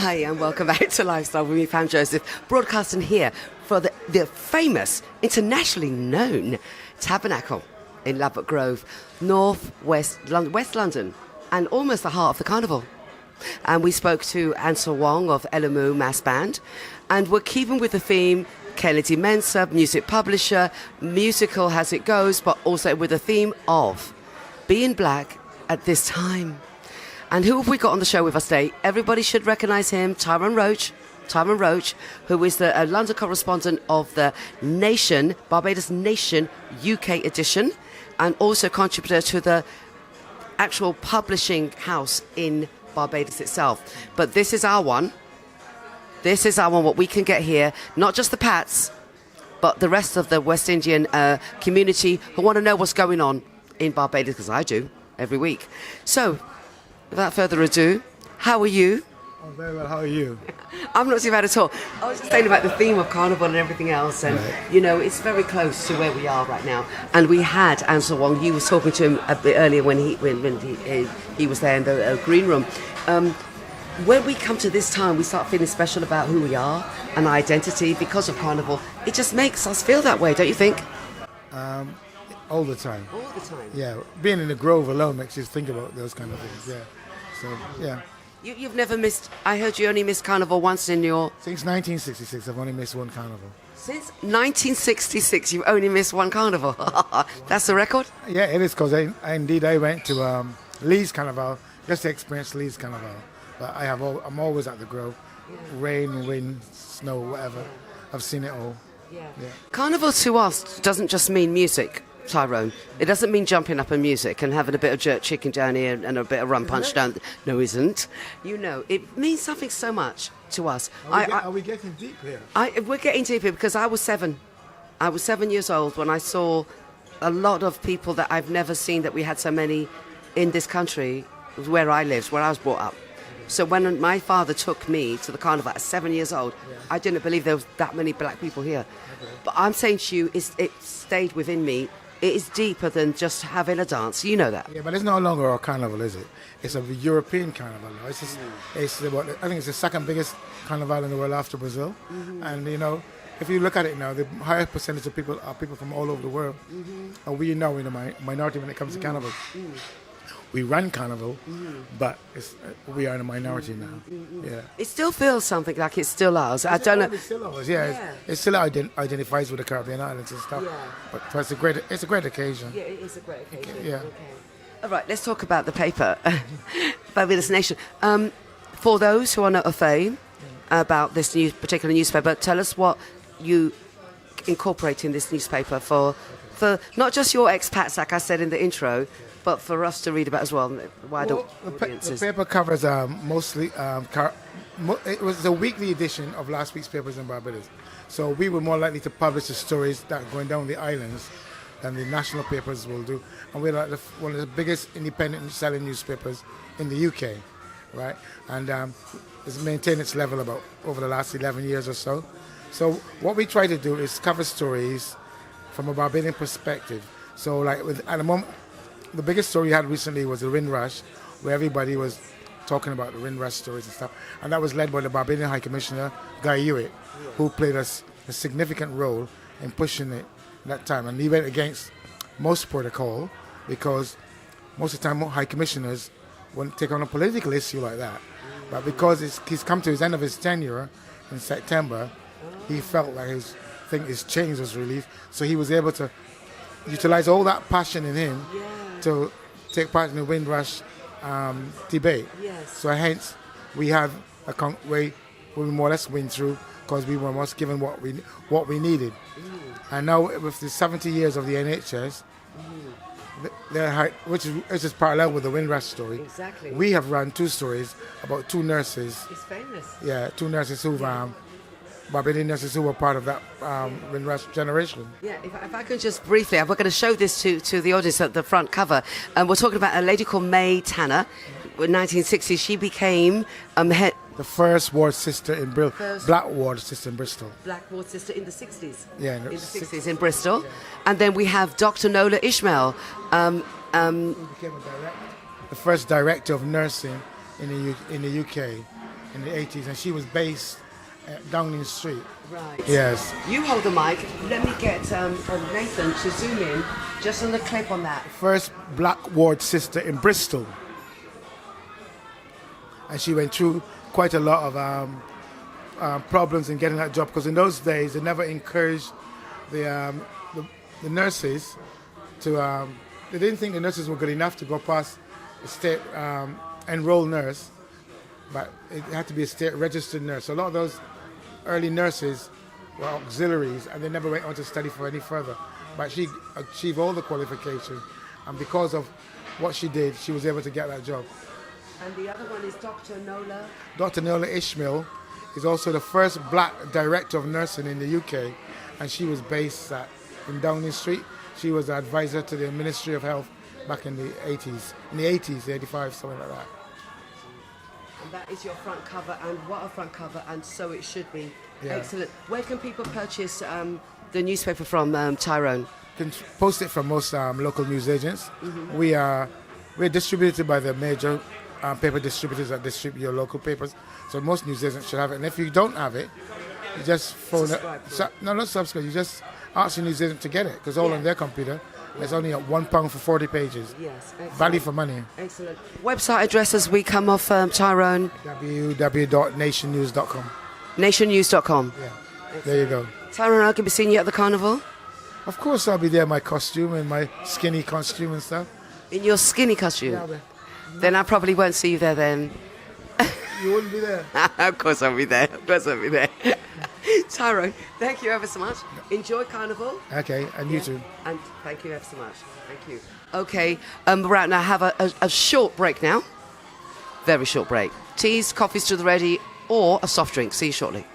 Hi, and welcome back to Lifestyle with me, Pam Joseph, broadcasting here for the famous, internationally known Tabernacle in Ladbroke Grove, West London, and almost the heart of the carnival. And we spoke to Ansel Wong of Elamu Mass Band, and we're keeping with the theme, Kennedy Mensah, music publisher, musical as it goes, but also with the theme of being black at this time. And who have we got on the show with us today? Everybody should recognise him, Tyrone Roach, who is the London correspondent of the Nation, Barbados Nation UK edition, and also contributor to the actual publishing house in Barbados itself. But this is our one. This is our one, what we can get here, not just the Pats, but the rest of the West Indian community who want to know what's going on in Barbados, because I do, every week. So, without further ado, how are you? I'm very well, how are you? I'm not too bad at all. I was just saying about the theme of Carnival and everything else, and you know, it's very close to where we are right now. And we had Ansel Wong. You was talking to him a bit earlier when he was there in the green room. When we come to this time, we start feeling special about who we are and our identity because of Carnival. It just makes us feel that way, don't you think? All the time. All the time. Yeah, being in the Grove alone makes you think about those kind of things. Yeah, so yeah. You've never missed. I heard you only missed Carnival once in your. Since 1966, I've only missed one carnival. Since 1966, you've only missed one Carnival. That's the record. Yeah, it is, because I went to Leeds Carnival just to experience Leeds Carnival. But I'm always at the Grove. Yeah. Rain, wind, snow, whatever. I've seen it all. Yeah. Carnival to us doesn't just mean music, Tyrone. It doesn't mean jumping up and music and having a bit of jerk chicken down here and a bit of rum punch down. No, it isn't. You know, it means something so much to us. Are we getting deep here? We're getting deep here because I was 7. I was 7 years old when I saw a lot of people that I've never seen, that we had so many in this country, where I lived, where I was brought up. So when my father took me to the carnival at 7 years old, I didn't believe there was that many black people here. Okay. But I'm saying to you, it stayed within me. It is deeper than just having a dance. You know that. Yeah, but it's no longer a carnival, is it? It's a European carnival now. I think it's the second biggest carnival in the world after Brazil. Mm-hmm. And, you know, if you look at it now, the higher percentage of people are people from all over the world. Mm-hmm. And we know in the minority when it comes to carnival. Mm-hmm. We run Carnival, but we are in a minority now. Yeah. It still feels something like it's still ours. I don't know. It's still ours, yeah. It still identifies with the Caribbean islands and stuff. Yeah. But it's a great occasion. Yeah, it is a great occasion. Yeah. Okay. All right, let's talk about the paper, Barbados Nation. For those who are not au fait about this particular newspaper, tell us what you incorporate in this newspaper for not just your expats, like I said in the intro, but for us to read about as well, wider audiences. The paper covers mostly, it was a weekly edition of last week's papers in Barbados. So we were more likely to publish the stories that are going down the islands than the national papers will do. And we're like one of the biggest independent selling newspapers in the UK, right? And it's maintained its level about over the last 11 years or so. So what we try to do is cover stories from a Barbadian perspective. So like at the moment, the biggest story we had recently was the Windrush, where everybody was talking about the Windrush stories and stuff. And that was led by the Barbadian High Commissioner, Guy Hewitt, who played a significant role in pushing it at that time. And he went against most protocol, because most of the time High Commissioners wouldn't take on a political issue like that. But because he's come to his end of his tenure in September, he felt like his change was released. So he was able to utilize all that passion in him to take part in the Windrush debate. Yes. So hence we have we more or less win through, because we were almost given what we needed. And now with the 70 years of the NHS, which is parallel with the Windrush story. Exactly. We have run 2 stories about 2 nurses. It's famous. Yeah, 2 nurses who've Barbadian nurses who were part of that Windrush generation. Yeah, if I could just briefly, we're going to show this to the audience at the front cover. And we're talking about a lady called May Tanner. In 1960, she became head. The first ward sister in Bristol. Black ward sister in Bristol. Black ward sister in the 60s. Yeah, in the 60s in Bristol. Yeah. And then we have Dr. Nola Ishmael. Who became the first director of nursing in the UK. in the 80s, and she was based at Downing Street. Right. Yes. You hold the mic. Let me get Nathan to zoom in just on the clip on that. First black ward sister in Bristol. And she went through quite a lot of problems in getting that job, because in those days they never encouraged the nurses to. They didn't think the nurses were good enough to go past a state enrolled nurse, but it had to be a state registered nurse. So a lot of those early nurses were auxiliaries, and they never went on to study for any further. But she achieved all the qualifications, and because of what she did, she was able to get that job. And the other one is Dr. Nola. Dr. Nola Ishmael is also the first black director of nursing in the UK, and she was based in Downing Street. She was the advisor to the Ministry of Health back in the 80s. In the 80s, 85, something like that. And that is your front cover, and what a front cover, and so it should be. Yeah. Excellent. Where can people purchase the newspaper from, Tyrone? You can post it from most local newsagents. Mm-hmm. We're distributed by the major paper distributors that distribute your local papers. So most newsagents should have it. And if you don't have it, you just phone it. Not subscribe. You just ask your newsagent to get it, because all on their computer. It's only at £1 for 40 pages. Yes, excellent. Value for money. Excellent. Website address as we come off, Tyrone? www.nationnews.com. Nationnews.com. Yeah, there you go. Tyrone, I can be seeing you at the carnival? Of course I'll be there in my costume and my skinny costume and stuff. In your skinny costume? Yeah, then I probably won't see you there then. You wouldn't be there. Of course I'll be there. Of course I'll be there. Tyrone, thank you ever so much. Enjoy Carnival. Okay, and you too. And thank you ever so much. Thank you. Okay, we're out now. Have a short break now. Very short break. Teas, coffees to the ready, or a soft drink. See you shortly.